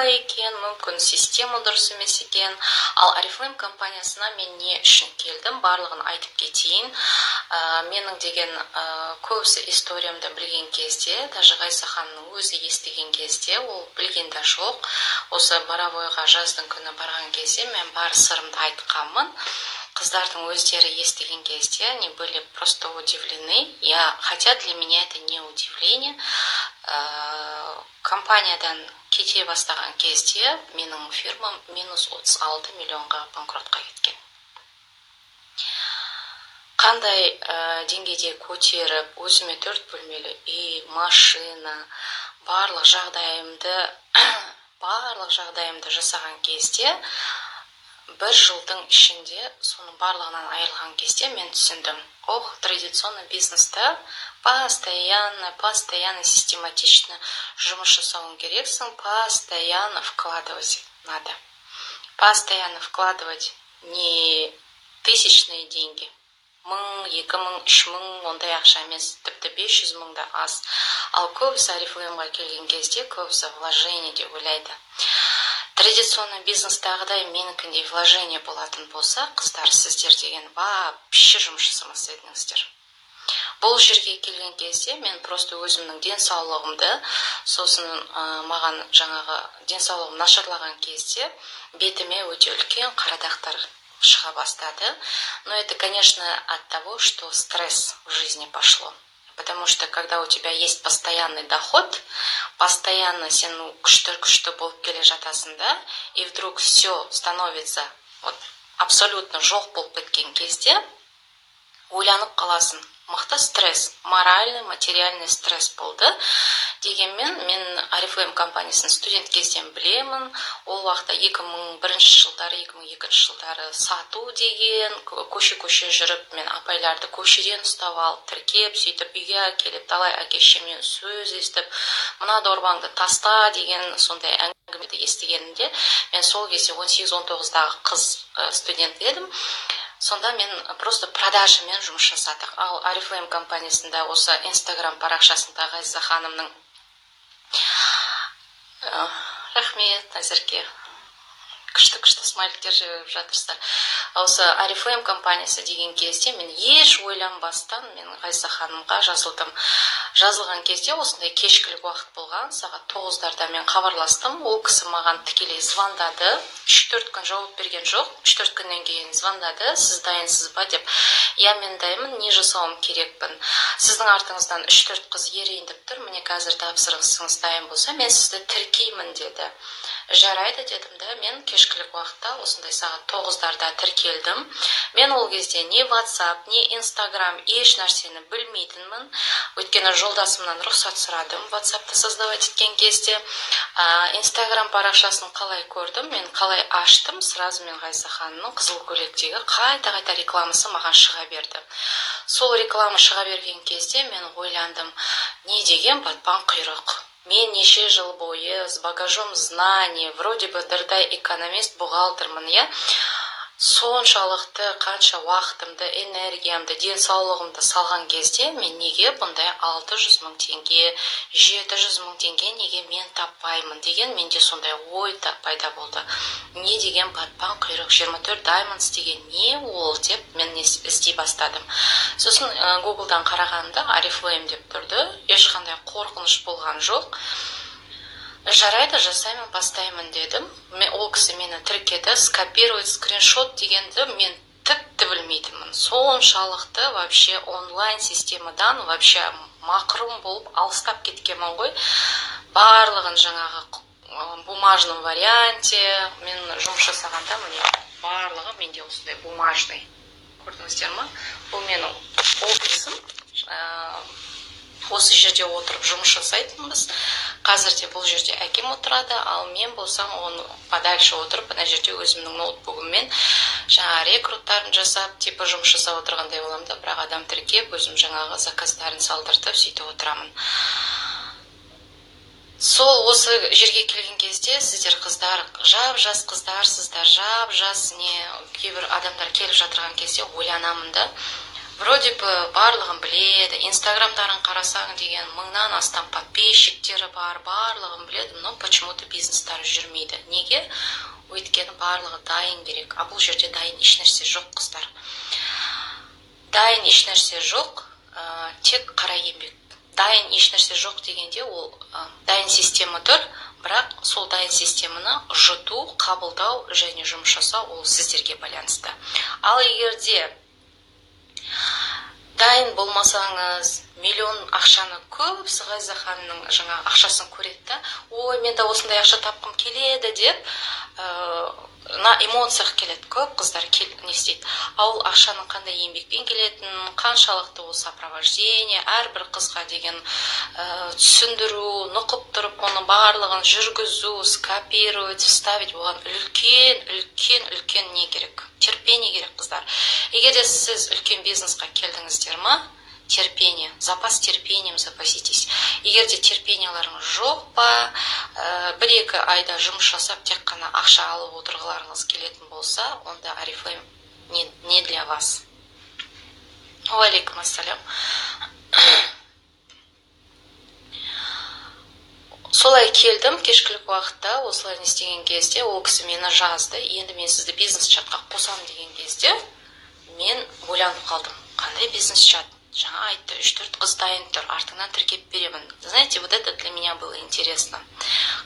қалай екен, мүмкін система дұрыс емес екен. Ал Oriflame компаниясына мен не үшін келдім, барлығын айтып кетейін. Менің деген көбісі историямды білген кезде, даже Ғайсаханның өзі естіген кезде, ол білген де жоқ. Осы Боровойға жаздың күні барған кезде мен бар сырымды айтқанмын. Қыздардың өздері естіген кезде они были просто удивлены. Хотя для меня это не удивление. Компаниядан кете бастаған кезде менің фирмам минус 36 миллионға банкротқа кеткен. Қандай деңгейде көтеріп, өзіме 4 бөлмелі үй, машина, барлық жағдайымды жасаған кезде, бір жылдың ішінде соның барлығынан айырылған кезде мен түсіндім. Традиционный бизнесте постоянно, систематично жұмыс жасауың керексің, постоянно вкладывать надо. Постоянно вкладывать не тысячные деньги. 1000, 2000, 3000 ондай ақша емес, тіпті 500 мың да аз. Ал көбісі Oriflameға келген кезде көбісі вложение деп ойлайды. Традиционный бизнестағыдай менікіндей вложение болатын болса, қыздар, сіздер деген вообще жұмыс жасамас едіңіздер. Бұл жерге келген кезде мен просто өзімнің денсаулығымды, сосын маған жаңағы денсаулығым нашарлаған кезде бетіме өте үлкен қарадақтар шыға бастады. Но это, конечно, от того, что стресс в жизни пошло. Потому что когда у тебя есть постоянный доход, постоянно сен күшті болып келе жатасың да, и вдруг все становится абсолютно жоқ болып кеткен кезде, ойланып қаласың. Мықты стресс, моральный, материальный стресс болды. Дегенмен мен Oriflame компаниясын студент кезден білемін. Ол уақытта 2001 жылдары, 2002 жылдары сату деген, көше жүріп, мен апайларды көшеден ұстап алып, тіркеп, сөйтіп үйге келіп, талай әке-шешемнен сөз естіп, мына дорбаңды таста деген сондай әңгімені естігенімде, мен сол кезде 18-19-дағы қыз студент едім. Сонда мен просто продажамен жұмыс жасадық. Ал Oriflame компаниясында осы Instagram парақшасында Ғайза ханымның рахмет, Назерке. Күшті смайликтер жіберіп жатырсыздар. Осы Oriflame компаниясы деген кезде мен еш ойланбастан мен Ғайса ханымға жазылдым. Жазылған кезде осындай кешкілік уақыт болған, сағат 9-дарда мен хабарластым. Ол кісі маған тікелей звондады. 3-4 күн жауап берген жоқ. 3-4 күннен кейін звондады. Сіз дайынсыз ба деп. Мен дайынмын, не жасауым керекпін. Сіздің артыңыздан 3-4 қыз ерейін деп тұр. Міне қазір тапсырысыңыз дайын болса, мен сізді тіркеймін деді. Жарайды дедім да, мен кешкілік уақытта осындай сағат 9-дарда тіркелдім. Мен ол кезде не WhatsApp, не Instagram еш нәрсені білмейтінмін. Өйткені жолдасымнан рұқсат сұрадым WhatsApp'ты создавать еткен кезде. Instagram парақшасын қалай көрдім, мен қалай аштым, сразу мен Ғайса ханымның қызыл көйлектегі қайта рекламасы маған шыға берді. Сол реклама шыға берген кезде мен ойландым, не деген батпан құйрық. Мен неше жыл бойы с багажом знаний, вроде бы дырдай экономист, бухгалтермын, соншалықты қанша уақытымды, энергиямды, денсаулығымды салған кезде мен неге бұндай 600 мың теңге, 700 мың теңге неге мен таппаймын деген менде сондай ой пайда болды. Не деген батпан құйрық 24 Diamonds деген не ол деп мен іздей бастадым. Сосын Google'дан қарағанда Oriflame деп тұрды, ешқандай қорқыныш болған жоқ. Жарайды, жасаймын, бастаймын дедім. Ол кісі мені тіркеді, скопировать скриншот дегенді мен тіпті білмейтінмін. Соншалықты вообще онлайн системадан вообще мақрум болып алыстап кеткенмін ғой. Барлығын жаңағы бумажном варианте мен жұмыс жасағанда міне барлығы менде осындай бумажный. Көрдіңіздер ма? Бұл менің офисім. Осы жерде отырып жұмыс жасайтынбыз. Қазірде бұл жерде әкем отырады, ал мен болсам оны подальше отырып, мына жерде өзімнің ноутбугыммен жаңа рекруттарын жасап, типа жұмыс жасап отырғандай боламын да, бірақ адам тіркеп, өзім жаңағы заказдарын салдыртып, сөйтіп отырамын. Сол осы жерге келген кезде сіздер қыздар, жап-жас қыздарсыздар, жап-жас не кейбір адамдар келіп жатырған кезде ойланамын да, вроде бы барлығын біледі, инстаграмдарын қарасаң деген мыңнан астам подписчиктері бар, барлығын біледі, но почему-то бизнестары жүрмейді. Неге? Өйткені барлығы дайын керек. А бұл жерде дайын ешнәрсе жоқ, қыздар. Дайын ешнәрсе жоқ, тек қара еңбек. Дайын ешнәрсе жоқ дегенде ол дайын система тұр, бірақ сол дайын системаны жұту, қабылдау және жұмыс жасау ол сіздерге байланысты. Ал егерде дайын болмасаңыз, миллион ақшаны көбісі Ғазиза ханымның жаңа ақшасын көреді, ой, мен де осындай ақша тапқым келеді деп, на эмоциях келеді. Көп қыздар не істейді. Ал ақшаның қандай еңбекпен келетінін, қаншалықты ол сопровождение, әрбір қызға деген түсіндіру, нұқып тұрып, оны барлығын жүргізу, скопировать, вставить, оған үлкен не керек? Терпение керек, қыздар. Егер де сіз үлкен бизнесқа келдіңіздер ма, терпение, запас терпением запаситесь. Егер де терпенияларыңыз жоқ па, 1-2 айда жұмыс жасап, тек қана ақша алып отырғыларыңыз келетін болса, онда Oriflame не для вас. Уалейкум ассалям. Солай келдім, кешкілік уақытта, осылай не істеген кезде, ол кісі мені жазды. Енді мен сізді бизнес чатқа қосам деген кезде, мен ойланып қалдым. Қандай бизнес чат? Жаңа айтты, 3-4 қыз дайын тұр, артынан тіркеп беремін. Знаете, вот это для меня было интересно.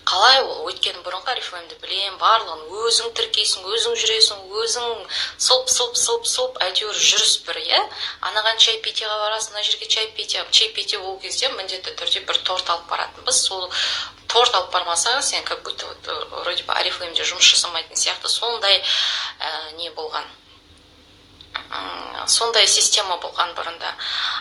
Қалай ол? Өйткені бұрынғы Oriflame'ді білем, барлығын өзің тіркейсің, өзің жүресің, өзің сылп, әйтеуір жүріс бір, иә? Анаған чай петеға барасың, мына жерге чай пете ол кезде міндетті түрде бір торт алып баратын. Біз сол торт алып бармасаң, сен как будто вроде бы Oriflame'де жұмыс жасамайтын сияқты, сондай не болған. Сондай система болған бұрында.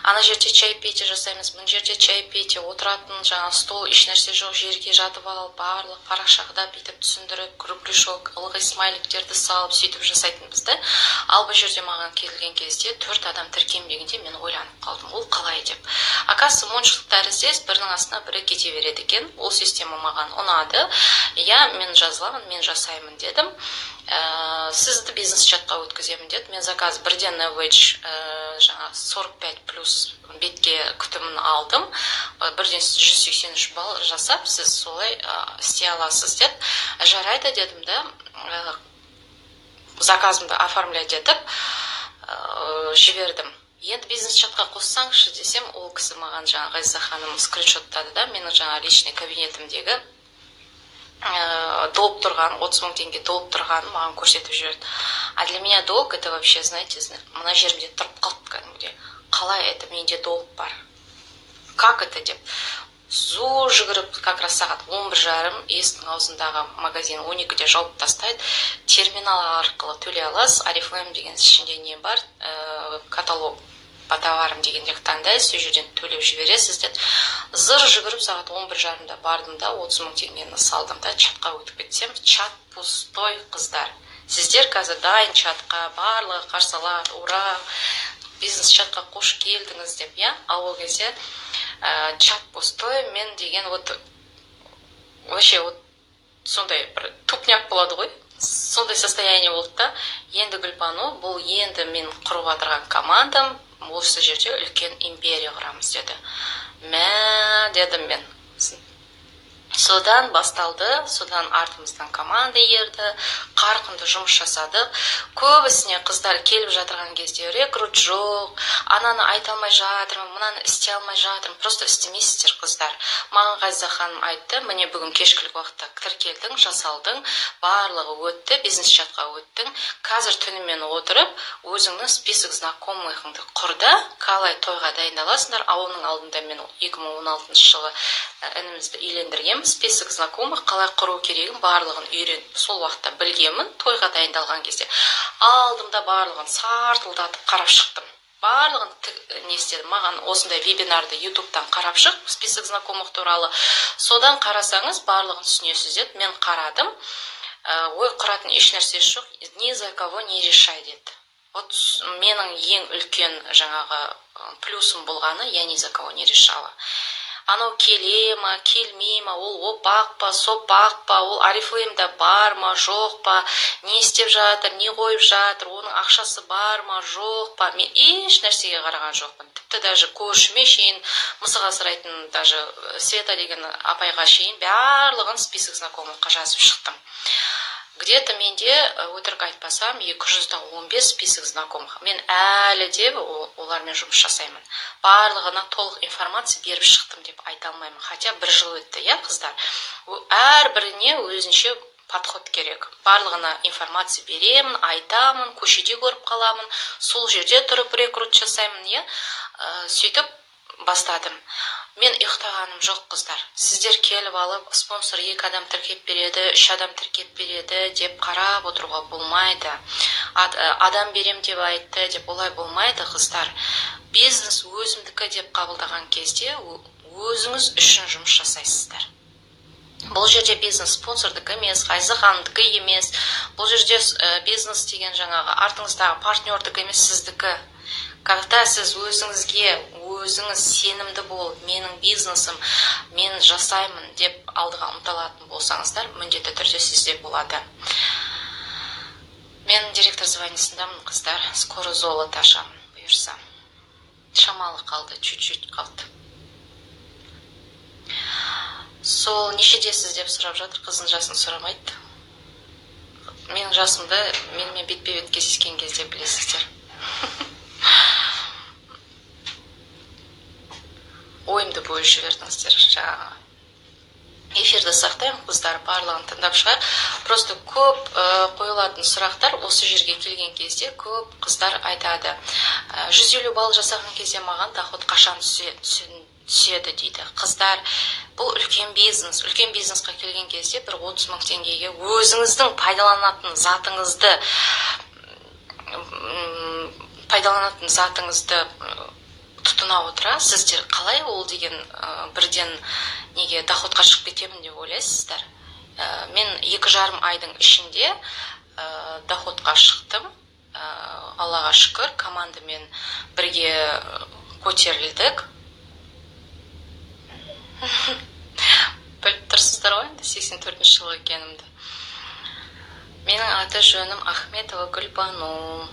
Ана жерде чай пейте жасаймыз, мына жерде чай пейте, отыратын жаңа стол, ешнәрсе жоқ, жерге жатып алып, барлық парақшада бүйтіп түсіндіріп, кругляшок, ылғи смайликтерді салып, сөйтіп жасайтын бізді. Ал бұл жерде маған келген кезде 4 адам тіркенбегенде мен ойланып қалдым, ол қалай деп. Оказывается, моншылық тәріздес бірінің астына бірі кете береді екен. Ол система маған ұнады. Я мен жазыламын, мен жасаймын дедім. Сізді бизнес чатқа өткіземін деді. Мен заказ бірден Wage жаңа 45 плюс бетке күтімін алдым. Бірден 183 балл жасап, сіз солай істей аласыз деді. Жарайды дедім да, заказымды оформлять етіп жібердім. Енді бизнес чатқа қоссаңшы десем, ол кісі маған жаңа Ғазиза ханым скриншоттады да, менің жаңа личный кабинетімдегі долг тұрған, 30 000 теңге долг тұрғанын маған көрсетіп жіберді. А для меня долг это вообще, знаете, мына жерімде тұрып қалды кәдімгідей. Қалай это менде долг бар? Как это деп? Жүгіріп, как раз сағат 11:30 есіктің аузындағы магазин 12-де жауып тастайды. Терминал арқылы төлей аласыз. Oriflame деген ішінде не бар? Каталог по товарам дегенде таңдайсыз, сол жерден төлеп жібересіз деді. Зыр жүгіріп сағат 11:30-да бардым да 30 000 теңгені салдым да чатқа өтіп кетсем, чат пустой, қыздар. Сіздер қазір дайын чатқа барлығы қарсы алады, ура, бизнес чатқа қош келдіңіз деп, иә? Ал ол кезде чат пустой, мен деген вообще сондай бір тупняк болады ғой. Сондай состояние болды да. Енді Гүлбану, бұл енді мен құрып отырған командам, осы жерде үлкен империя құрамыз деді. Мә, дедім мен. Содан басталды, содан артымыздан команда ерді, қарқынды жұмыс жасадық. Көбісіне қыздар келіп жатырған кезде рекрут жоқ, ананы айта алмай жатырмын, мынаны істей алмай жатырмын. Просто істемейсіздер, қыздар. Маған Ғазиза ханым айтты, міне бүгін кешкілік уақытта тіркелдің, жасалдың, барлығы өтті, бизнес чатқа өттің. Қазір түнімен отырып, өзіңнің список знакомыйыңды құрда, қалай тойға дайындаласыңдар. Оның алдында мен 2016 жылы інімізді үйлендіргенмін. Список знакомых, қалай құру керегін барлығын үйреніп, сол уақытта білгенмін. Тойға дайындалған кезде алдымда барлығын сартылдатып қарап шықтым. Барлығын не істедім, маған осындай вебинарды ютубтан қарап шық, список знакомых туралы. Содан қарасаңыз барлығын түсінесіз деді. Мен қарадым, ой құратын ешнәрсе жоқ, ни за кого не решай деді. Вот менің ең үлкен жаңағы плюсым болғаны, я ни за кого не решала. анау келе ма келмей ма, ол опақ па сопақ па, ол арифлеймда бар ма жоқ па, не істеп жатыр, не қойып жатыр, оның ақшасы бар ма жоқ па, мен еш нәрсеге қараған жоқпын. Тіпті даже көршіме шейін, мысық асырайтын даже Света деген апайға шейін барлығын список знакомыхқа жазып шықтым. Где-то менде, өтірік айтпасам, 215 список знакомых. Мен әлі де олармен жұмыс жасаймын. Барлығына толық информация беріп шықтым деп айта алмаймын. Хотя бір жыл өтті, иә, қыздар. Әрбіріне өзінше подход керек. Барлығына информация беремін, айтамын, көшеде көріп қаламын, сол жерде тұрып рекрут жасаймын, иә. Сөйтіп бастадым. Мен ұйықтағаным жоқ, қыздар. Сіздер келіп алып, спонсор 2 адам тіркеп береді, 3 адам тіркеп береді деп қарап отыруға болмайды. Адам берем деп айтты деп олай болмайды, қыздар. Бизнес өзімдікі деп қабылдаған кезде өзіңіз үшін жұмыс жасайсыздар. Бұл жерде бизнес спонсордікі емес, Ғайзахандікі емес. Бұл жерде бизнес деген жаңағы артыңыздағы партнердікі емес, сіздікі. Когда сіз өзіңіз сенімді болып, менің бизнесім, мен жасаймын деп алдыға ұмтылатын болсаңыздар, міндетті түрде сізде болады. Мен директор званиясындамын, қыздар. Скоро золото ашамын, бұйырса. Шамалы қалды, чуть-чуть қалды. Сол нешедесіз деп сұрап жатыр, қыздың жасын сұрамайды. Менің жасымды менімен бетпе-бет кездескен кезде білесіздер. Ойымды бөліп жібердіңіздер. Жаңағы эфирді сақтаймын, қыздар, барлығын тыңдап шығайық. Просто көп қойылатын сұрақтар осы жерге келген кезде көп қыздар айтады. 150 балл жасаған кезде маған доход қашан түседі дейді. Қыздар, бұл үлкен бизнес. Үлкен бизнесқа келген кезде бір 30 мың теңгеге өзіңіздің пайдаланатын затыңызды тұтына отыра, сіздер қалай ол деген бірден неге доходқа шығып кетемін деп ойлайсыздар. Мен 2,5 айдың ішінде доходқа шықтым. Аллаға шүкір, командамен бірге көтерілдік. Біліп тұрсыздар ғой, 84-ші жылғы екенімді. Менің аты жөнім Ахметова Гүлбану.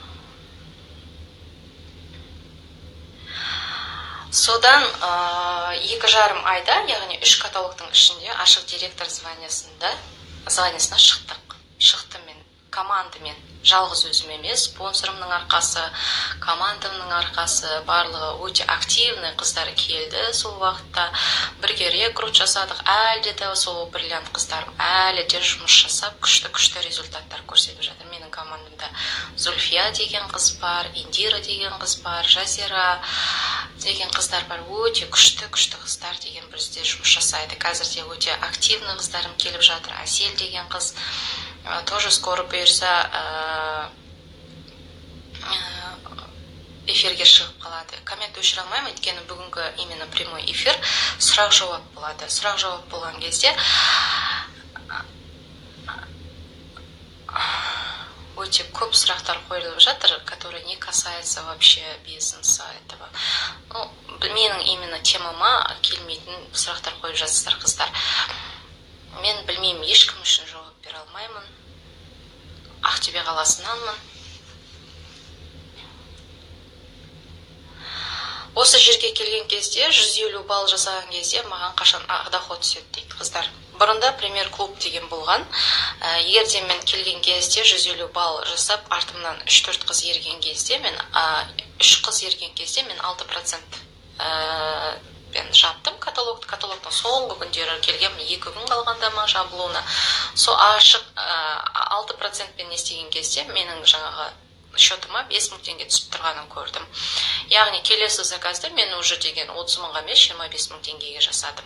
Содан 2,5 айда, яғни 3 каталогтың ішінде ашық директор званиясына шықтым мен. Командамен, жалғыз өзім емес, спонсорымның арқасы, командамның арқасы, барлығы өте активный қыздар келді сол уақытта. Бірге рекрут жасадық, әлде де сол бриллиант қыздарым әлі де жұмыс жасап, күшті результаттар көрсетіп жатыр. Менің командамда Зульфия деген қыз бар, Индира деген қыз бар, Жазира деген қыздар бар. Өте күшті қыздар деген бізде жұмыс жасайды. Қазірде өте активный қыздарым келіп жатыр. Әсел деген қыз тоже скоро бұйырса эфирге шығып қалады. Коммент өшіре алмаймын, өйткені бүгінгі именно прямой эфир сұрақ-жауап болады. Сұрақ-жауап болған кезде өте көп сұрақтар қойылып жатыр, которые не касаются вообще бизнеса этого. Менің именно темама келмейтін сұрақтар қойып жатсыздар, қыздар. Мен білмеймін, ешкім үшін жауап бере алмаймын. Ақтөбе қаласынанмын. Осы жерге келген кезде 150 балл жасаған кезде маған қашан доход түседі дейді, қыздар. Бұрында премьер клуб деген болған. Егерде мен келген кезде 150 балл жасап, артымнан 3-4 қыз ерген кезде, 3 қыз ерген кезде мен 6% мен жаптым каталогтың соңғы күндері келген 2 күн қалғанда ма жабылуына. Сол ашық 6% пен естеген кезде менің жаңағы счетыма 5 мың теңге түсіп тұрғанын көрдім. Яғни келесі заказды мен уже деген 30 мыңға емес 25 мың теңгеге жасадым.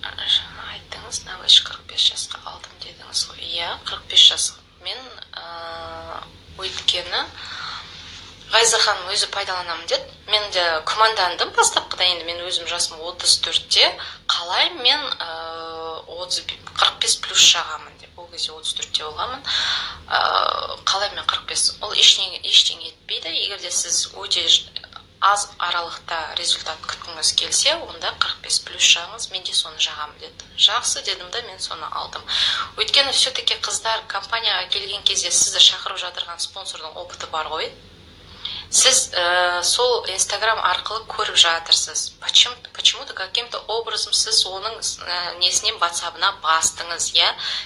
Жаңа айттыңыз, Наваш 45 жасқа қалдым дедіңіз ғой. Иә, 45 жас. Мен өйткені Ғайзахан өзі пайдаланамын деді. Мен де күмәндандым бастапқыда, енді мен өзім жасым 34-те, қалай мен 45 плюс жағамын деп. Ол ол кезде 34-те болғанмын. Қалай мен 45? Ол ештеңе етпейді. Егер де сіз өте аз аралықта результат күткіңіз келсе, онда 45 плюс жағыңыз, мен де соны жағамын деді. Жақсы дедім да, мен соны алдым. Өйткені все-таки қыздар компанияға келген кезде сізді шақырып жатырған спонсордың опыты бар ғой. Сіз сол Инстаграм арқылы көріп жатырсыз. Почему-то каким-то образом сіз оның несінен WhatsApp-ына бастыңыз,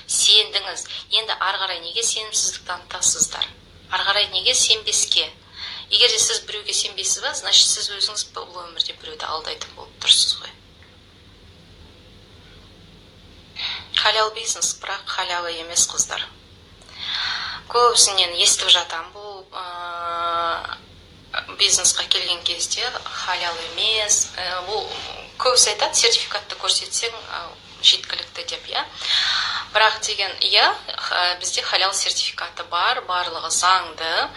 сендіңіз. Енді арғарай неге сенімсіздік танытасыздар? Арғарай неге сенбеске? Егер де сіз біреуге сенбейсіз ба, значит сіз өзіңіз бұл өмірде біреуді алдайтын болып тұрсыз ғой. Халал бизнес, бірақ халалы емес қыздар. Көбісінен естіп жатам, бұл бизнесқа келген кезде халал емес. Бұл көбісі айтады, сертификатты көрсетсең жеткілікті деп, Бірақ деген, бізде халал сертификаты бар, барлығы заңды,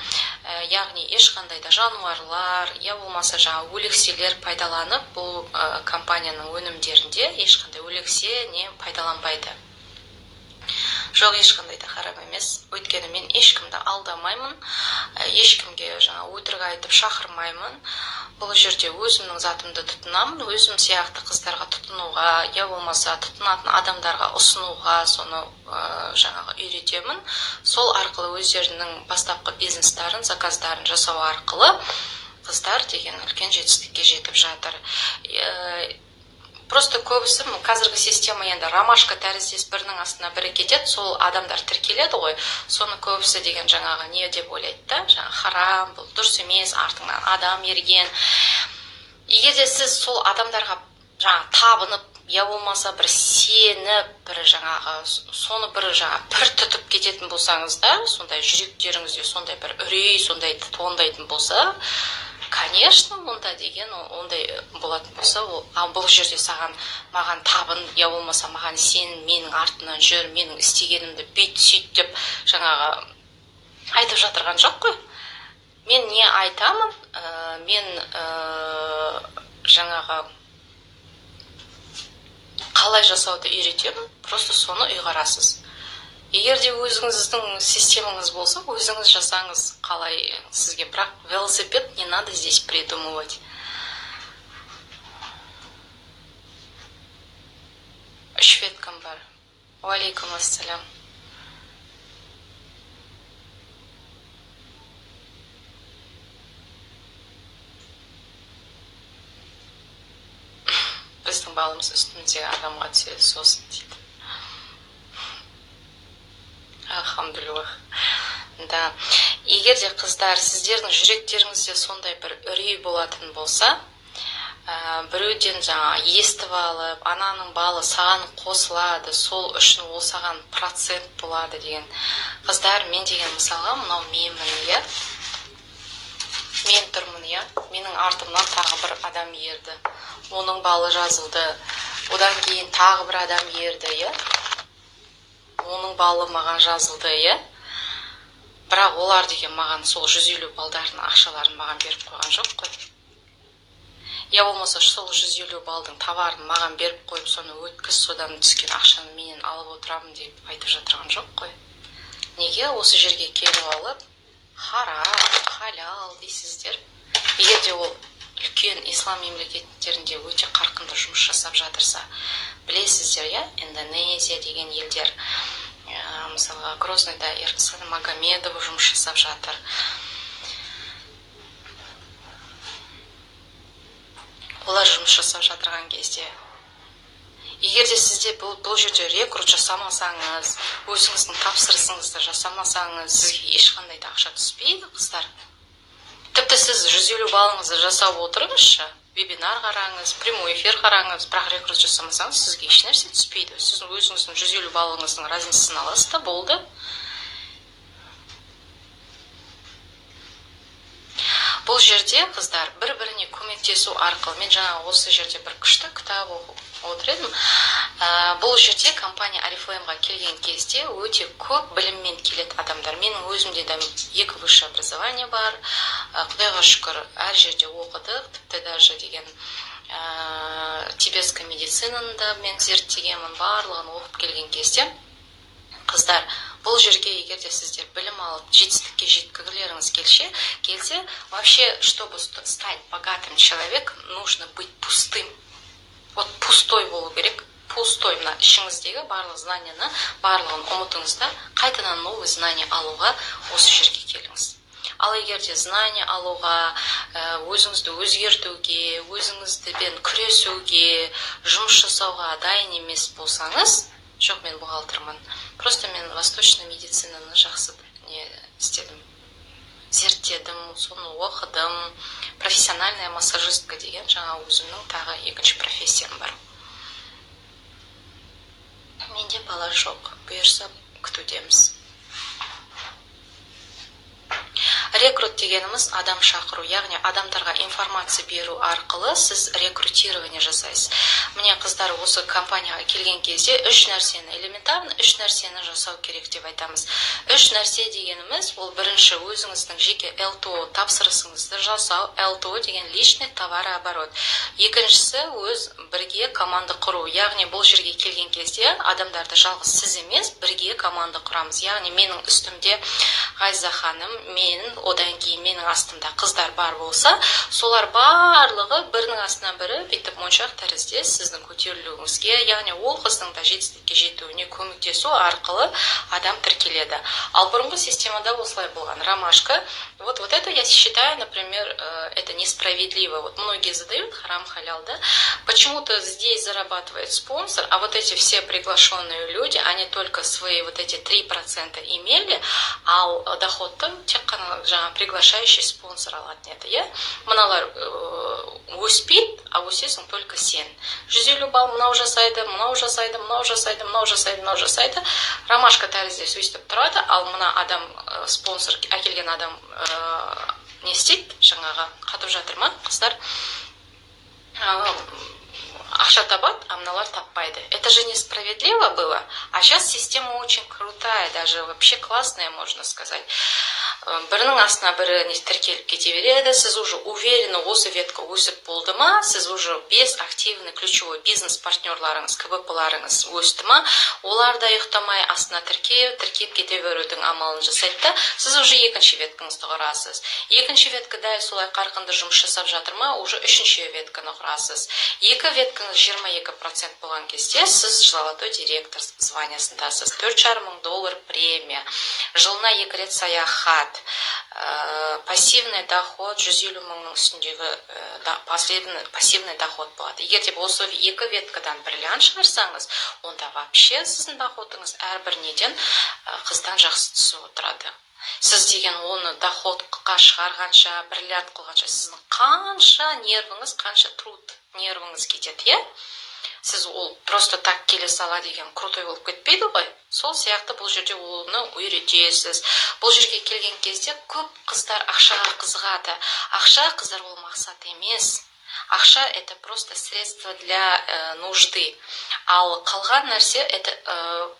яғни ешқандай да жануарлар, болмаса өлекселер пайдаланып, бұл компанияның өнімдерінде ешқандай өлексе не пайдаланбайды. Жоқ, ешқандай да харам емес. Өйткені мен ешкімді алдамаймын, ешкімге өтірік айтып шақырмаймын. Бұл жерде өзімнің затымды тұтынамын, өзім сияқты қыздарға тұтынуға, болмаса тұтынатын адамдарға ұсынуға соны үйретемін. Сол арқылы өздерінің бастапқы бизнестарын, заказдарын жасау арқылы қыздар деген үлкен жетістікке жетіп жатыр. Просто көбісі қазіргі система енді ромашка тәріздес бірінің астына бірі кетеді, сол адамдар тіркеледі ғой. Соны көбісі деген не деп ойлайды да, харам, бұл дұрыс емес, артыңнан адам ерген. Егер де сіз сол адамдарға табынып, болмаса бір сеніп, бір соны бір пір тұтып кететін болсаңыз да, сондай жүректеріңізде сондай бір үрей, сондай туындайтын болса, конечно, онда деген ондай болатын болса, бұл жерде маған табын, болмаса маған сен менің артынан жүр, менің істегенімді бүйт сөйт деп айтып жатырған жоқ қой. Мен не айтамын? Мен қалай жасауды үйретемін, просто соны ұйғарасыз. Егер де өзіңіздің системаңыз болса, өзіңіз жасаңыз қалай сізге, бірақ велосипед не надо здесь придумывать. Шведкам бар. Уалейкум ассалям. Біздің балымыз үстіміздегі адамға түседі, сосын дейді. Алхамдулиллах. Да. Егер де қыздар, сіздердің жүректеріңізде сондай бір үрей болатын болса, біреуден естіп алып, ананың балы саған қосылады, сол үшін ол саған процент болады деген. Қыздар, мен деген мысалға, мынау менмін, мен тұрмын, менің артымнан тағы бір адам ерді. Оның балы жазылды. Одан кейін тағы бір адам ерді, Оның балы маған жазылды, Бірақ олар деген маған сол 150 балдардың ақшаларын маған беріп қойған жоқ қой. Болмаса сол 150 балдың товарын маған беріп қойып, соны өткіз, содан түскен ақшаны менен алып отырамын деп айтып жатырған жоқ қой. Неге осы жерге келіп алып, харам, халал дейсіздер? Егер де ол үлкен ислам мемлекеттерінде өте қарқынды жұмыс жасап жатырса, білесіздер, Индонезия деген елдер, мысалға Грознойда Ерксан Магомедов жұмыс жасап жатыр. Олар жұмыс жасап жатырған кезде, егер де сізде бұл жерде рекрут жасамасаңыз, өзіңіздің тапсырысыңызды жасамасаңыз, сізге ешқандай да ақша түспейді, қыздар. Тіпті сіз 150 балыңызды жасап отырыңызшы, вебинар қараңыз, прямой эфир қараңыз, бірақ рекрут жасамасаңыз, сізге ешнәрсе түспейді. Сіз өзіңіздің 150 балыңыздың разницасын аласыз да болды. Бұл жерде қыздар бір-біріне көмектесу арқылы, мен осы жерде бір күшті кітап оқып отыр едім. Бұл жерде компания Oriflame-ға келген кезде өте көп біліммен келеді адамдар. Менің өзімде де 2 высшее образование бар. Құдайға шүкір, әр жерде оқыдық. Тіпті даже деген тибетская медицинаны да мен зерттегенмін, барлығын оқып келген кезде Қыздар, бұл жерге егер де сіздер білім алып жетістікке жеткілеріңіз келсе, вообще, чтобы стать богатым человеком, нужно быть пустым. Вот пустой болу керек. Пустой, мына ішіңіздегі барлық знанияны, барлығын ұмытыңыз да, қайтадан новый знание алуға осы жерге келіңіз. Ал егер де знание алуға, өзіңізді өзгертуге, өзіңізбен күресуге, жұмыс жасауға дайын емес болсаңыз, жоқ, мен бухгалтермін. Просто мен восточный медицинаны жақсы істедім. Зерттедім, соны оқыдым. Профессиональная массажистка деген жаңа өзімнің тағы екінші профессиям бар. Менде бала жоқ, бұйырса күтудеміз. Рекрут дегеніміз адам шақыру, яғни адамдарға информация беру арқылы сіз рекрутирование жасайсыз. Міне қыздар, осы компанияға келген кезде элементарно үш нәрсені жасау керек деп айтамыз. Үш нәрсе дегеніміз, ол бірінші өзіңіздің жеке ЛТО тапсырысыңызды жасау, ЛТО деген личный товарооборот. Екіншісі өз бірге команда құру, яғни бұл жерге келген кезде адамдарды жалғыз сіз емес, бірге команда құрамыз. Яғни менің үстімде Ғайза ханым, одан кейін менің астымда қыздар бар болса, солар барлығы бірінің астына бірі бүйтіп моншақ тәрізде сіздің көтерілуіңізге, яғни ол қыздың да жетістікке жетуіне көмектесу арқылы адам тіркеледі. Ал бұрынғы системада осылай болған. Ромашка, вот это я считаю, например, это несправедливо. Вот многие задают харам-халял, да? Почему-то здесь зарабатывает спонсор, а вот эти все приглашенные люди, они только свои вот эти 3% имели, а доходты тек қана жаңа приглашающий спонсор алатын еді, иә? Мыналар өспейді, а өсесің только сен. 150 балл мынау жасайды, мынау жасайды, мынау жасайды, мынау жасайды, мынау жасайды. Ромашка тәріздес өстіп тұрады, ал мына адам, спонсор әкелген адам не істейді? Жаңаға қатып жатыр ма, қыздар? Ақша табады, а мыналар таппайды. Это же несправедливо было. А сейчас система очень крутая, даже вообще классная, можно сказать. Бірінің астына бірі тіркеліп кете береді, сіз уже уверенно осы ветка өсіп болды ма, сіз уже без активный ключевой бизнес-партнерларыңыз, КБП-ларыңыз өсті ма, олар да ұйықтамай астына тіркеп кете берудің амалын жасайды да, сіз уже екінші веткаңызды құрасыз. Екінші ветка дәл солай қарқынды жұмыс жасап жатыр ма, уже үшінші ветканы құрасыз. Екі веткаңыз 22% болған кезде, сіз золотой директор званиясындасыз. $4,500 премия, жылына 2 рет саяхат, пассивный доход 150 мыңның үстіндегі пассивный доход болады. Егер де осы екі веткадан бриллиант шығарсаңыз, онда вообще сіздің доходыңыз әрбір неден қыздан жақсы түсіп отырады. Сіз деген оны доходқа шығарғанша, бриллиант қылғанша, сіздің қанша нервіңіз, қанша труд нервіңіз кетеді, е? Сіз ол просто так келе сала деген крутой болып кетпейді ғой. Сол сияқты бұл жерде оны үйретесіз. Бұл жерге келген кезде көп қыздар ақшаға қызығады. Ақша қыздар ол мақсат емес. Ақша это просто средство для нужды. Ал қалған нәрсе это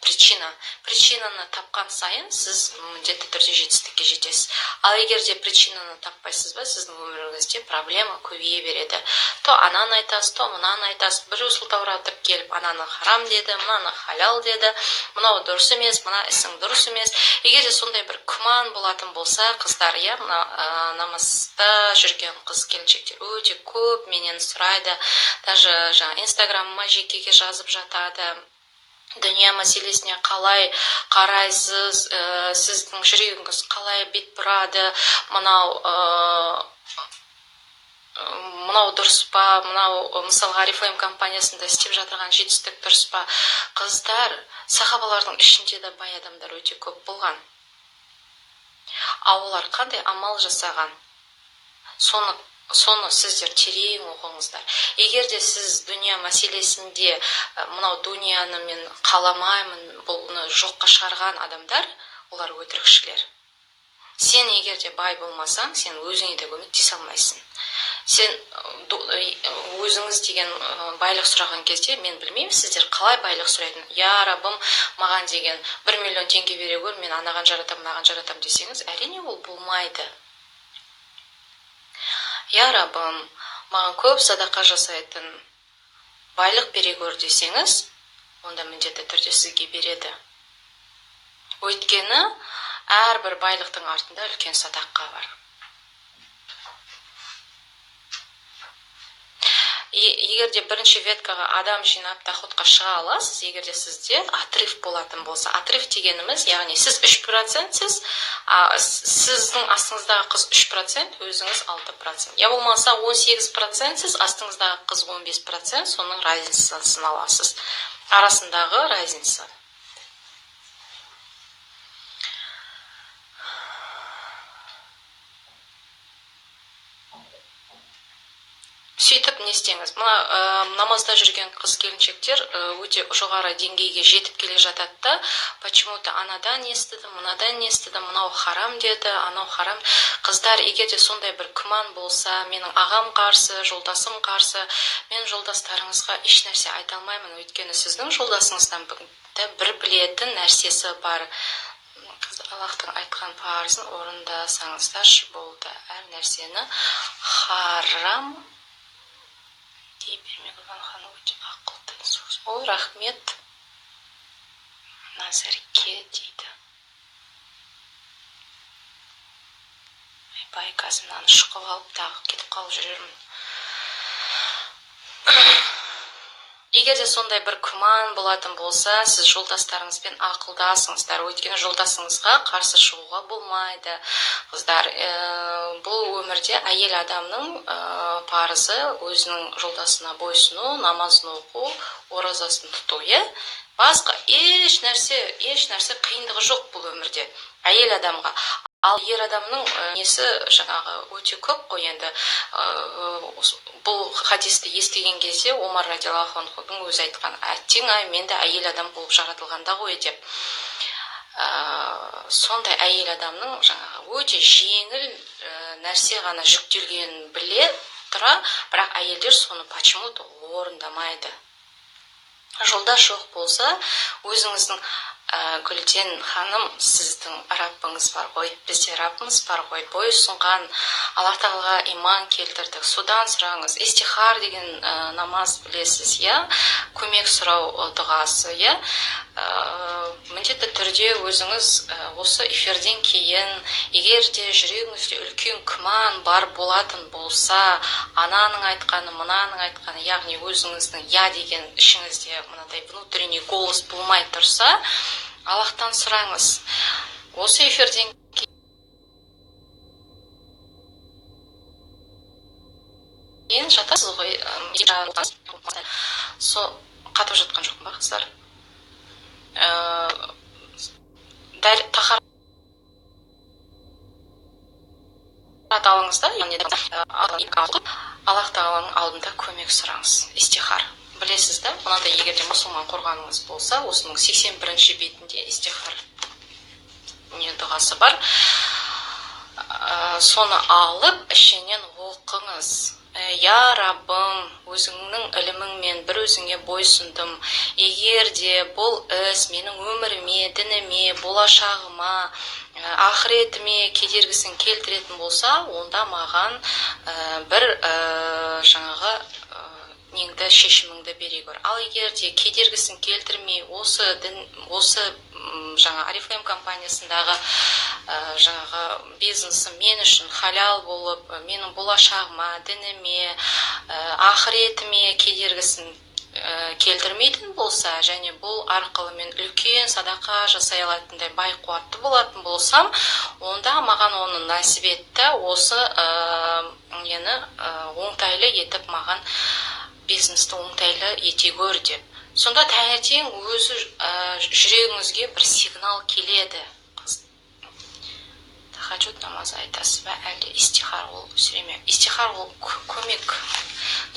причина. Причинаны тапқан сайын сіз міндетті түрде жетістікке жетесіз. Ал егер де причинаны таппайсыз ба, сіздің өміріңізде проблема көбейе береді. То ананы айтасыз, то мынаны айтасыз. Біреу сылтауратып келіп, ананы харам деді, мынаны халял деді, мынау дұрыс емес, мына ісің дұрыс емес. Егер де сондай бір күмән болатын болса, қыздар, иә, намазда жүрген қыз келіншектер өте көп менен сұрайды, даже инстаграмыма жекеге жазып жатады. Дүния мәселесіне қалай қарайсыз, сіздің жүрегіңіз қалай бет бұрады, мынау дұрыс па, мынау мысалға Oriflame компаниясында істеп жатырған жетістік дұрыс па. Қыздар, сахабалардың ішінде де бай адамдар өте көп болған. Олар қандай амал жасаған? Соны сіздер терең оқыңыздар. Егер де сіз дүния мәселесінде мынау дүнияны мен қаламаймын, бұны жоққа шығарған адамдар, олар өтірікшілер. Сен егер де бай болмасаң, сен өзіңе де көмектесе алмайсың. Сен өзіңіз деген байлық сұраған кезде, мен білмеймін, сіздер қалай байлық сұрайтын. Я Раббым, маған деген 1 миллион теңге бере көр, мен анаған жаратам, мынаған жаратам десеңіз, әрине ол болмайды. Я Раббым, маған көп садақа жасайтын байлық бере көр десеңіз, онда міндетті түрде сізге береді. Өйткені әрбір байлықтың артында үлкен садаққа бар. Егер де бірінші веткаға адам жинап доходқа шыға аласыз, егер де сізде отрыв болатын болса, отрыв дегеніміз, яғни сіз 3%сіз, сіздің астыңыздағы қыз 3%, өзіңіз 6%. Я болмаса 18% сіз, астыңыздағы қыз 15%, соның разницасын аласыз. Арасындағы разница. Сөйтіп не істеңіз? Мына намазда жүрген қыз келіншектер өте жоғары деңгейге жетіп келе жатады да, почему-то анадан естіді, мынадан естіді, мынау харам деді, анау харам. Қыздар, егер де сондай бір күмән болса, менің ағам қарсы, жолдасым қарсы, мен жолдастарыңызға еш нәрсе айта алмаймын, өйткені сіздің жолдасыңыздан бір білетін нәрсесі бар. Аллахтың айтқан парызын орындасаңыздаршы болды. Әр нәрсені харам дей бермей қойған ханым өте ақылды. Ой, рахмет Назарке дейді. Айбай, қазір мынаны шұқып алып, тағы кетіп қалып жүрермін. Егер де сондай бір күмән болатын болса, сіз жолдастарыңызбен ақылдасыңыздар, өйткені жолдасыңызға қарсы шығуға болмайды. Қыздар, бұл өмірде әйел адамның парызы өзінің жолдасына бойсыну, намазын оқу, оразасын тұту, басқа еш нәрсе қиындығы жоқ бұл өмірде әйел адамға. Ал ер адамның несі жаңағы өте көп қой енді. Бұл хадисті естіген кезде Омар радиаллаху анхудың өзі айтқан, әттең ай, мен де әйел адам болып жаратылғанда ғой деп. Сондай әйел адамның жаңағы өте жеңіл нәрсе ғана жүктелгенін біле тұра, бірақ әйелдер соны почему-то орындамайды. Жолдас жоқ болса, өзіңіздің Гүлден ханым, сіздің Раббыңыз бар ғой, бізде Раббымыз бар ғой, бойұсынған, Аллах тағалаға иман келтірдік, содан сұраңыз. Истихар деген намаз білесіз, көмек сұрау дұғасы, міндетті түрде өзіңіз осы эфирден кейін, егер де жүрегіңізде үлкен күмән бар болатын болса, ананың айтқаны, мынаның айтқаны, яғни өзіңіздің деген ішіңізде мынадай внутренний голос болмай тұрса, Аллахтан сұраңыз. Осы эфирден кейін жатасыз ғой, қатып жатқан жоқпын ба, қыздар? Тахарат алыңыз да, Аллах тағаланың алдында көмек сұраңыз. Истихар. Білесіз да, мынандай егерде мұсылман қорғаныңыз болса, осының 81-ші бетінде истихар дұғасы бар. Соны алып, ішінен оқыңыз. Я Раббым, өзіңнің іліміңмен бір өзіңе бойсындым. Егер де бұл іс менің өміріме, дініме, болашағыма, ақыретіме кедергісін келтіретін болса, онда маған бір жаңағы неңді шешіміңді бере көр. Ал егер де кедергісін келтірмей, осы жаңа Арифлейм компаниясындағы жаңағы бизнесі мен үшін халал болып, менің болашағыма, дініме, ақыретіме кедергісін келтірмейтін болса, және бұл арқылы мен үлкен садақа жасай алатындай бай қуатты болатын болсам, онда маған оны насіп етті, осы оңтайлы етіп маған бизнесті оңтайлы ете көр деп. Сонда таңертең өзі жүрегіңізге бір сигнал келеді. Тахаджуд намазы айтасыз ба, әлде истихар ол сүреме? Истихар ол көмек.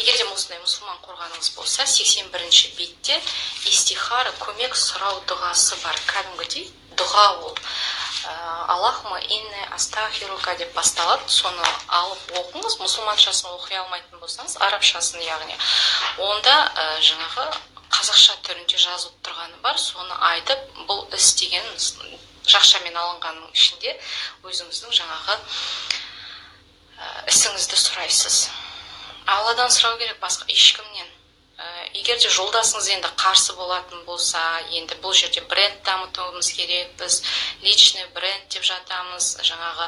Егер де осындай мұсылман қорғаныңыз болса, 81-ші бетте истихар көмек сұрау дұғасы бар. Кәдімгідей дұға ол. Аллахума инне астағфирука деп басталады, соны алып оқыңыз. Мұсылманшасын оқи алмайтын болсаңыз, арабшасын яғни. Онда жаңағы қазақша түрінде жазылып тұрғаны бар, соны айтып, бұл іс деген жақшамен алынғанның ішінде өзіңіздің жаңағы ісіңізді сұрайсыз. Алладан сұрау керек, басқа ешкімнен. егер де жолдасыңыз енді қарсы болатын болса, енді бұл жерде бренд дамытуымыз керек, біз личный бренд деп жатамыз, жаңағы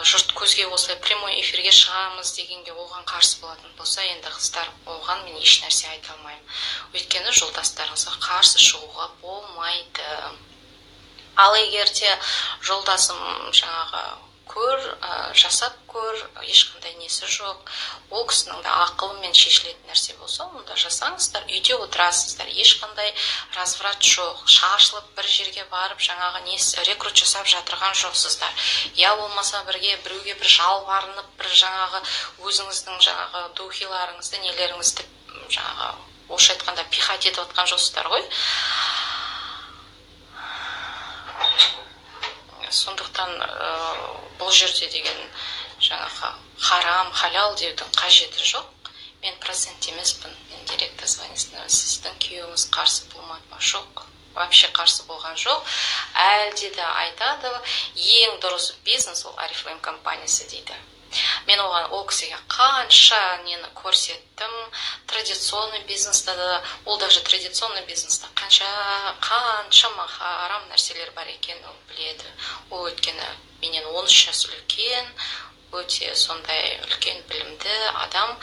жұрт көзге осылай прямой эфирге шығамыз дегенге оған қарсы болатын болса, енді қыздар, оған мен еш нәрсе айта алмаймын. Өйткені жолдастарыңызға қарсы шығуға болмайды. Ал егер де жолдасым жаңағы жасап көр, ешқандай несі жоқ, ол кісінің де ақылымен шешілетін нәрсе болса, онда жасаңыздар, үйде отырасыздар, ешқандай разврат жоқ, шашылып бір жерге барып жаңағы рекрут жасап жатырған жоқсыздар. Я болмаса біреуге бір жалбарынып, бір жаңағы өзіңіздің жаңағы духиларыңызды, нелеріңізді жаңағы орысша айтқанда пихать етіп отқан жоқсыздар ғой. Сондықтан бұл жерде деген жаңағы харам, халал деудің қажеті жоқ. Мен процент емеспін, мен директор звонистің, сіздің күйеуіңіз қарсы болмады ма? Жоқ, вообще қарсы болған жоқ. Әлде де айтады, ең дұрыс бизнес ол Oriflame компаниясы дейді. Мен оған ол кісіге қанша нені көрсеттім, традиционный бизнеста да, ол даже традиционный бизнеста қаншама харам нәрселер бар екенін ол біледі. Ол өйткені менен 13 жас үлкен, өте сондай үлкен білімді адам.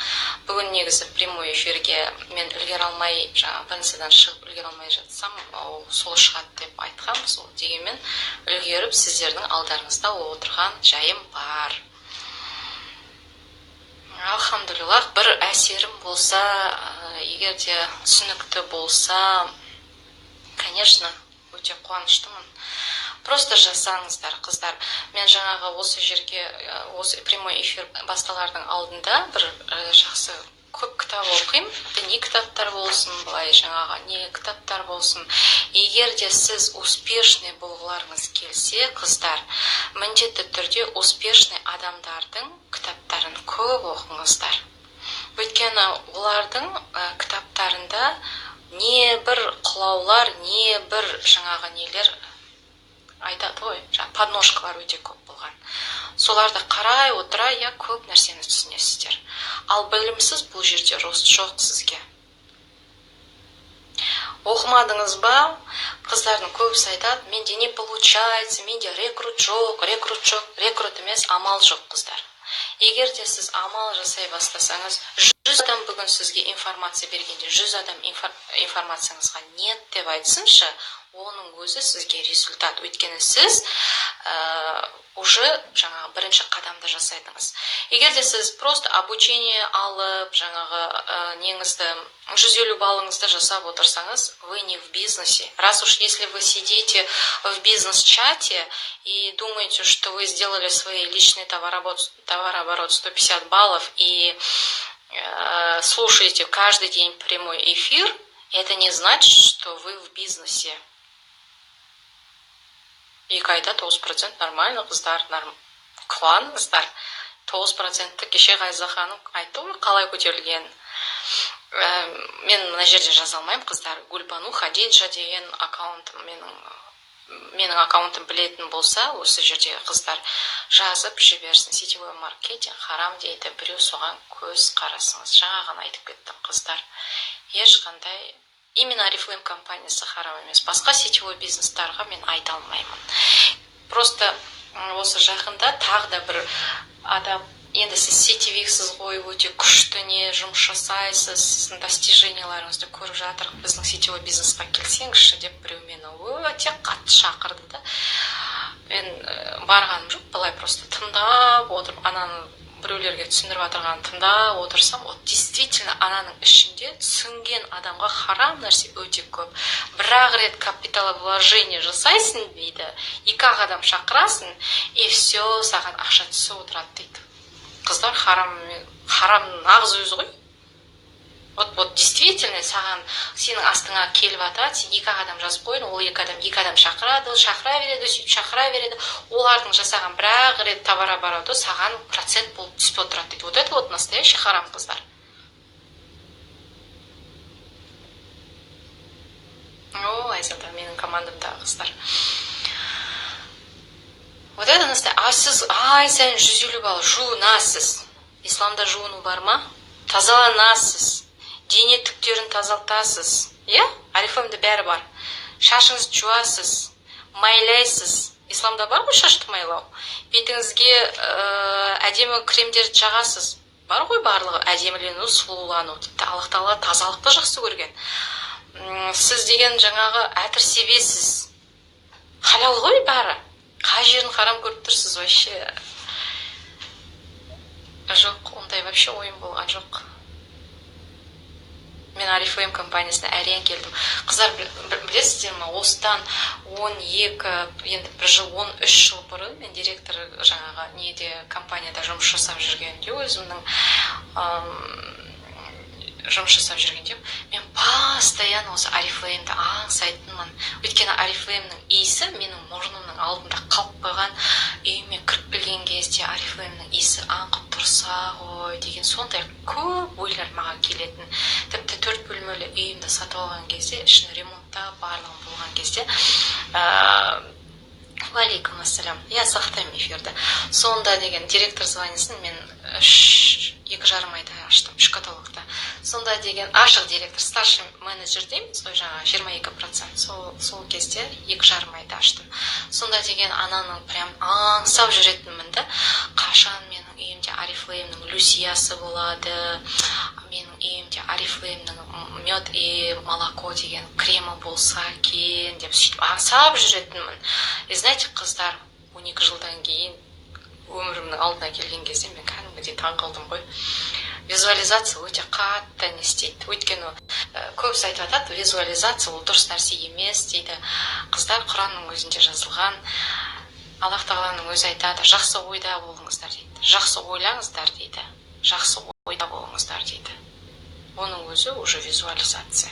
Бүгін негізі прямой эфирге мен үлгере алмай, жаңағы больницадан шығып үлгере алмай жатсам, ол сол шығады деп айтқам, сол дегенмен үлгеріп сіздердің алдарыңызда отырған жайым бар. Алхамдулиллах, бір әсерім болса, егер де түсінікті болса, конечно, өте қуаныштымын. Просто жасаңыздар, қыздар. Мен жаңағы осы жерге, осы прямой эфир басталардың алдында бір жақсы көп кітап оқимын. Діни кітаптар болсын, былай жаңағы не кітаптар болсын. Егер де сіз успешный болғыларыңыз келсе, қыздар, міндетті түрде успешный адамдардың кітаптарын көп оқыңыздар. Өйткені олардың кітаптарында не бір құлаулар, не бір жаңағы нелер айтады ғой, подножкалар өте көп болған. Соларды қарай отыра, көп нәрсені түсінесіздер. Ал білімсіз бұл жерде рост жоқ сізге. Оқымадыңыз ба? Қыздардың көбісі айтады, менде не получается, менде рекрут жоқ, рекрут емес, амал жоқ, қыздар. Егер де сіз амал жасай бастасаңыз, 100 адам бүгін сізге информация бергенде, 100 адам информацияңызға нет деп айтсыншы, оның өзі сізге результат. Өйткені сіз уже жаңағы бірінші қадамды жасайдыңыз. Егер де сіз просто обучение алып, жаңағы неңізді 150 баллыңызды жасап отырсаңыз, вы не в бизнесе. Раз уж если вы сидите в бизнес-чате и думаете, что вы сделали свой личный товарооборот 150 баллов и слушаете каждый день прямой эфир, это не значит, что вы в бизнесе. Екі айда 9% нормально, қыздар, қуаныңыздар. 9%-ті кеше Ғайза ханым айтты ғой, қалай көтерілген. Мен мына жерде жаза алмаймын, қыздар. Гүлбану Хадиджа деген аккаунт, менің аккаунтым білетін болса, осы жерде қыздар жазып жіберсін. Сетевой маркетинг харам дейді, біреу соған көз қарасыңыз. Жаңа ғана айтып кеттім, қыздар. Ешқандай именно Oriflame компаниясы харам емес. Басқа сетевой бизнестарға мен айта алмаймын. Просто осы жақында тағы да бір адам, енді сіз сетевиксіз ғой, өте күшті не жұмыс жасайсыз, сіздің достиженияларыңызды көріп жатыр, біздің сетевой бизнесқа келсеңізші деп біреу мені өте қатты шақырды да. Мен барғаным жоқ, былай просто тыңдап отырып, ананың біреулерге түсіндіріп отырғанын тыңдап отырсам, действительно ананың ішінде түсінген адамға харам нәрсе өте көп. Бір-ақ рет капиталовложение жасайсың дейді, 2 адам шақырасың, и все, саған ақша түсіп отырады дейді. Қыздар, харам нағыз өзі ғой. Вот действительно саған сенің астыңа келіп атады, сен 2 адам жазып қойын, ол 2 адам шақыра береді, сөйтіп шақыра береді. Олардың жасаған бір-ақ рет товарообороты саған процент болып түсіп отырады дейді. Вот это вот настоящий харам, қыздар. О, Айзада, менің командамдағы қыздар. Вот это настоящий. А сіз ай сайын 150 балл жуынасыз. Исламда жуыну бар ма? Тазаланасыз. дене түктерін тазалтасыз, иә? Орифлеймде бәрі бар. Шашыңызды жуасыз, майлайсыз. Исламда бар ғой шашты майлау. Бетіңізге әдемі кремдерді жағасыз. Бар ғой барлығы, әдемілену, сұлулану. Тіпті Аллах Тағала тазалықты жақсы көрген. Сіз деген жаңағы әтір себесіз. Халал ғой бәрі. Қай жерін харам көріп тұрсыз вообще? Жоқ, ондай вообще ойым болған жоқ. Мен Oriflame компаниясына әрең келдім. Қыздар, білесіздер ме, осыдан 12, енді бір жыл, 13 жыл бұрын мен директор жаңағы неде компанияда жұмыс жасап жүргенде, өзімнің жұмыс жасап жүргенде, мен постоянно осы Oriflame'ді аңсайтынмын. Өйткені Oriflame'нің иісі менің мұрнымның алдында қалып қойған, үйіме кіріп келген кезде Oriflame'нің иісі аңқып тұрса ғой деген сондай көп ойлар маған келетін. Тіпті 4 бөлмелі үйімді сатып алған кезде, ішін ремонтта барлығын болған кезде, Уалейкум ассалям. Я сақтаймын эфирді. Сонда деген директор званиесін мен 2,5 айда аштым, 3 каталогта. Сонда деген ашық директор, старший менеджер дейміз ғой, жаңа 22%. Сол кезде 2,5 айда аштым. Сонда деген ананың прям аңсап жүретінмін да, қашан менің үйімде Oriflame'нің люсиясы болады, менің үйімде Oriflame'нің мед и молоко деген кремі болса екен деп сөйтіп аңсап жүретінмін. И знаете, қыздар, 12 жылдан кейін өмірімнің алдына келген кезде мен кәдімгідей таң қалдым ғой. Визуализация өте қатты не істейді. Өйткені көбісі айтып жатады, визуализация ол дұрыс нәрсе емес дейді. Қыздар, Құранның өзінде жазылған, Аллах Тағаланың өзі айтады, жақсы ойда болыңыздар дейді. Жақсы ойлаңыздар дейді. Жақсы ойда болыңыздар дейді. Оның өзі уже визуализация.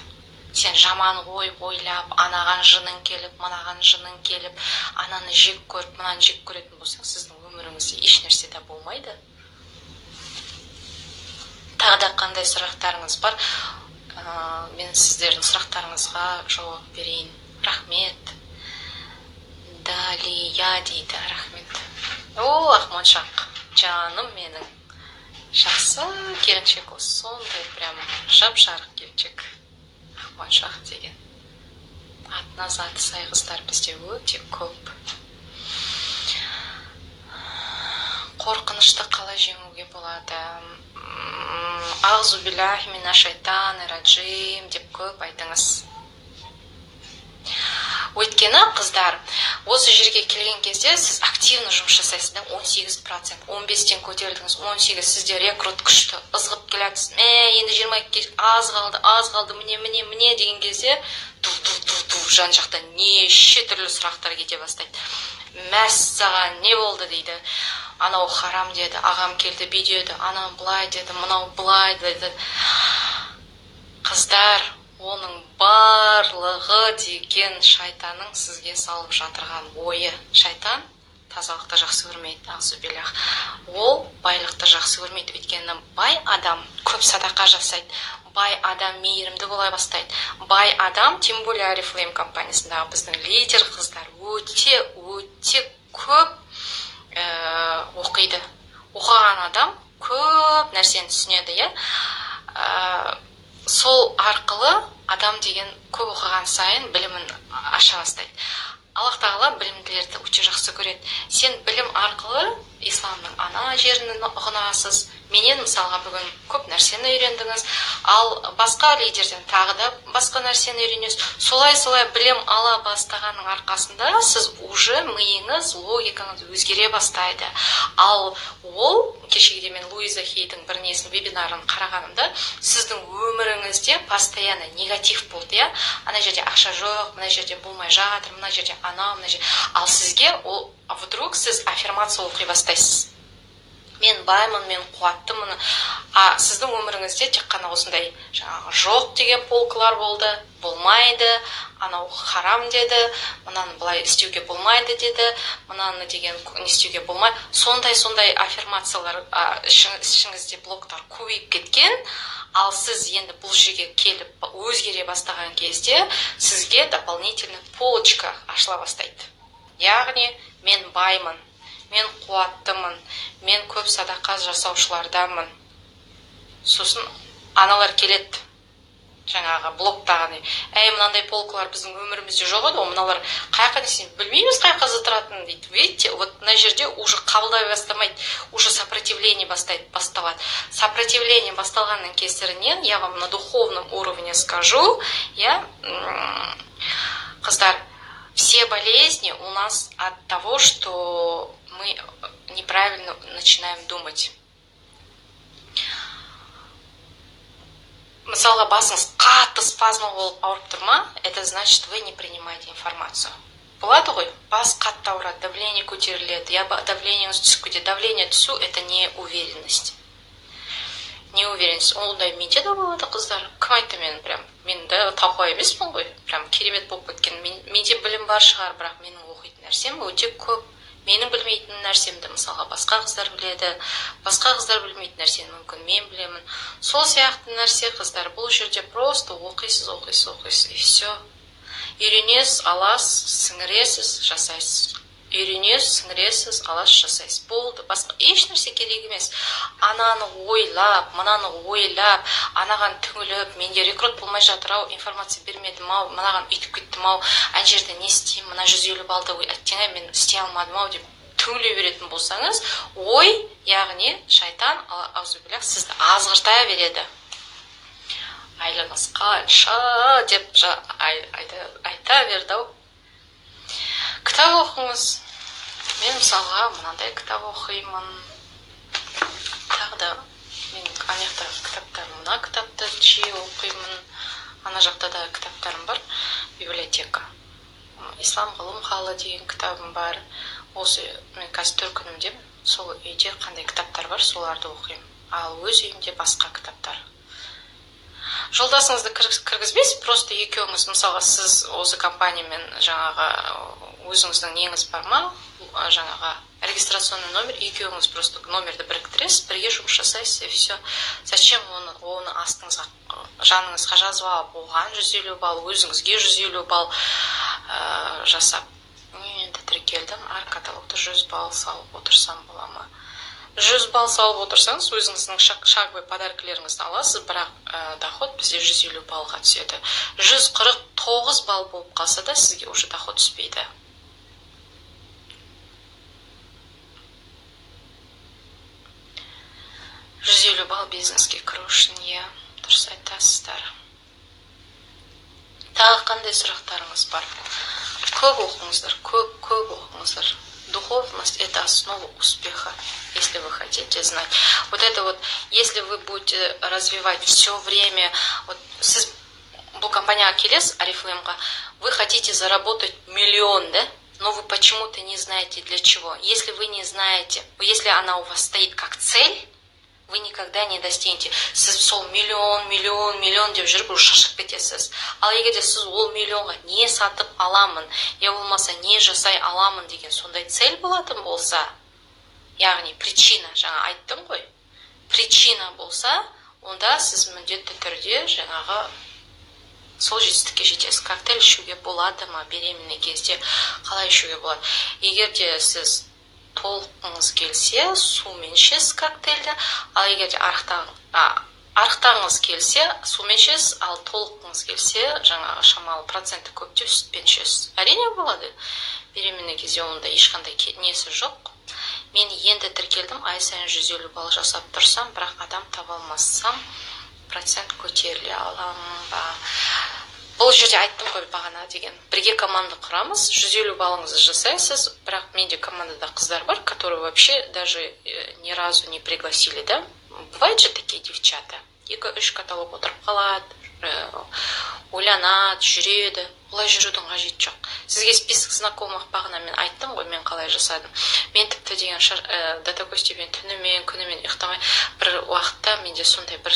Сен жаман ой ойлап, анаған жының келіп, мынаған жының келіп, ананы жек көріп, мынаны жек көретін болсаң, сіздің өміріңізде еш нәрсе де болмайды. Тағы да қандай сұрақтарыңыз бар? Мен сіздердің сұрақтарыңызға жауап берейін. Рахмет. Далия дейді, рахмет. О, Ақмоншақ, жаным менің. Жақсы келіншек осы, сондай прям жап-жарық келіншек. Ақмоншақ деген. Атына заты сай қыздар бізде өте көп. Қорқынышты қалай жеңуге болады? Аузу биллахи минаш шайтани раджим деп көп айтыңыз. Өйткені қыздар, осы жерге келген кезде сіз активно жұмыс жасайсыз, 18%, 15-тен көтерілдіңіз, 18, сізде рекрут күшті, ызғып келатсыз, енді 22 аз қалды, міне деген кезде, жан жақта неше түрлі сұрақтар кете бастайды. Мәссаған не болды дейді, анау харам деді, ағам келді бүй деді, анау былай деді, мынау былай деді. Қыздар, оның барлығы деген шайтанның сізге салып жатырған ойы. Шайтан тазалықты жақсы көрмейді, аузубиллах. Ол байлықты жақсы көрмейді, өйткені бай адам көп садақа жасайды. Бай адам мейірімді бола бастайды. Бай адам, тем более Oriflame компаниясындағы біздің лидер қыздар өте көп оқиды. Оқыған адам көп нәрсені түсінеді, иә? Сол арқылы адам деген көп оқыған сайын білімін аша бастайды. Аллах Тағала білімділерді өте жақсы көреді. Сен білім арқылы исламның ана жерін ұғынасыз. Менен мысалға бүгін көп нәрсені үйрендіңіз, ал басқа лидерден тағы да басқа нәрсені үйренесіз. Солай білім ала бастағанның арқасында сіз уже миыңыз, логикаңыз өзгере бастайды. Ал ол, кешегіде мен Луиза Хейдің бір несін вебинарын қарағанымда, сіздің өміріңізде постоянно негатив болды, иә? Ана жерде ақша жоқ, мына жерде болмай жатыр, мына жерде ана, мына жерде. Ал сізге ол вдруг сіз аффирмация оқи бастайсыз. Мен баймын, мен қуаттымын. Сіздің өміріңізде тек қана осындай жаңағы жоқ деген полкалар болды, болмайды, анау харам деді, мынаны былай істеуге болмайды деді, мынаны деген не істеуге болмайды. Сондай аффирмациялар ішіңізде блоктар көбейіп кеткен. Ал сіз енді бұл жерге келіп өзгере бастаған кезде сізге дополнительный полочка ашыла бастайды. Яғни мен баймын, мен қуаттымын, мен көп садақа жасаушылардамын. Сосын аналар келеді, жаңағы блоктағыдай. Мынандай полкалар біздің өмірімізде жоқ еді, мыналар қаяққа десем білмейміз қай жаққа тұратынын дейді. Видите, вот мына жерде уже қабылдай бастамайды, уже сопротивление басталады. Сопротивление басталғанның кесірінен, я вам на духовном уровне скажу, қыздар, все болезни у нас от того, что мы неправильно начинаем думать. Мысалға, басыңыз қатты спазмы болып ауырып тұр ма, это значит, вы не принимаете информацию. Болады ғой, бас қатты ауырады, давление көтеріледі, давлениеңіз түсіп кетеді. Давление түсу – это неуверенность. Неуверенность. Ондай менде де болады, қыздар. Кім айтты мен де тауқуа емеспін ғой, прям керемет болып кеткен. Менде білім бар шығар, бірақ менің оқитын нәрсем өте көп. Менің білмейтін нәрсемді мысалға басқа қыздар біледі, басқа қыздар білмейтін нәрсені мүмкін мен білемін. Сол сияқты нәрсе, қыздар, бұл жерде просто оқисыз, и все. Үйренесіз, аласыз, сіңіресіз, жасайсыз. Үйренесіз, сіңіресіз, аласыз, жасайсыз. Болды, басқа еш нәрсе керек емес. Ананы ойлап, мынаны ойлап, анаған түңіліп, менде рекорд болмай жатыр-ау, информация бермедім-ау, мынаған үйтіп кеттім-ау, ана жерде не істеймін, мына 150 балды әттең мен істей алмадым-ау деп түңіле беретін болсаңыз, ой, яғни шайтан, аузубилlah, сізді азғырта береді. Айлыңыз қанша деп айта берді-ау. Кітап оқыңыз. Мен мысалға мынандай кітап оқимын. Тағы да мен аяқтағы кітаптар, мына кітапты жиі оқимын. Ана жақта да кітаптарым бар, библиотека. Ислам ғылым халы деген кітабым бар. Осы мен қазір Түркінімдемін. Сол үйде қандай кітаптар бар, соларды оқимын. Ал өз үйімде басқа кітаптар. Жолдасыңызды кіргізбейсіз, просто екеуіңіз, мысалға, сіз осы компаниямен жаңағы өзіңіздің неңіз бар ма, жаңағы регистрационный номер, екеуіңіз просто номерді біріктіресіз, бірге жұмыс жасайсыз, и все. Зачем оны астыңызға, жаныңызға жазып алып, оған 150 балл, өзіңізге 150 балл жасап. Енді тіркелдім, әр каталогты 100 балл салып отырсам бола ма? 100 балл салып отырсаңыз, өзіңіздің шаговый подаркілеріңізді аласыз, бірақ доход бізде 150 баллға түседі. 149 балл болып қалса да, сізге уже доход түспейді. $150 балл бизнеске кіру үшін, дұрыс айтасыздар. Тағы қандай сұрақтарыңыз бар? Көп оқыңыздар, көп оқыңыздар. Духовность – это основа успеха, если вы хотите знать. Вот это вот, если вы будете развивать все время, вот сіз бұл компанияға келесіз, Арифлеймға, вы хотите заработать миллион, да? Но вы почему-то не знаете для чего. Если вы не знаете, если она у вас стоит как цель, вы никогда не достигнете. Сіз сол миллион деп жүріп шашып кетесіз. Ал егерде сіз ол миллионға не сатып аламын, я болмаса не жасай аламын деген сондай цель болатын болса, яғни причина, жаңа айттым ғой, причина болса, онда сіз міндетті түрде жаңағы сол жетістікке жетесіз. Коктейль ішуге болады ма, беременный кезде қалай ішуге болады? Егерде сіз толқыңыз келсе, сумен ішесіз коктейлді, ал егерде арықтағыңыз келсе, сумен ішесіз, ал толқыңыз келсе, жаңағы шамалы проценті көптеп сүтпен ішесіз. Әрине болады. Беременный кезде онда ешқандай несі жоқ. Мен енді тіркелдім, ай сайын 150 балл жасап тұрсам, бірақ адам таба алмасам, процент көтеріле аламын ба? Бұл жерде айттым ғой бағана деген. Бірге команда құрамыз, 150 баллыңызды жасайсыз, бірақ менде командада қыздар бар, которые вообще даже ни разу не пригласили, да? Бывают же такие девчата. 2-3 каталог отырып қалады, ойланады, жүреді. Олай жүрудің қажеті жоқ. Сізге список знакомых бағана мен айттым ғой, мен қалай жасадым. Мен тіпті деген до такой степени күнімен ұйықтамай, бір уақытта менде сондай бір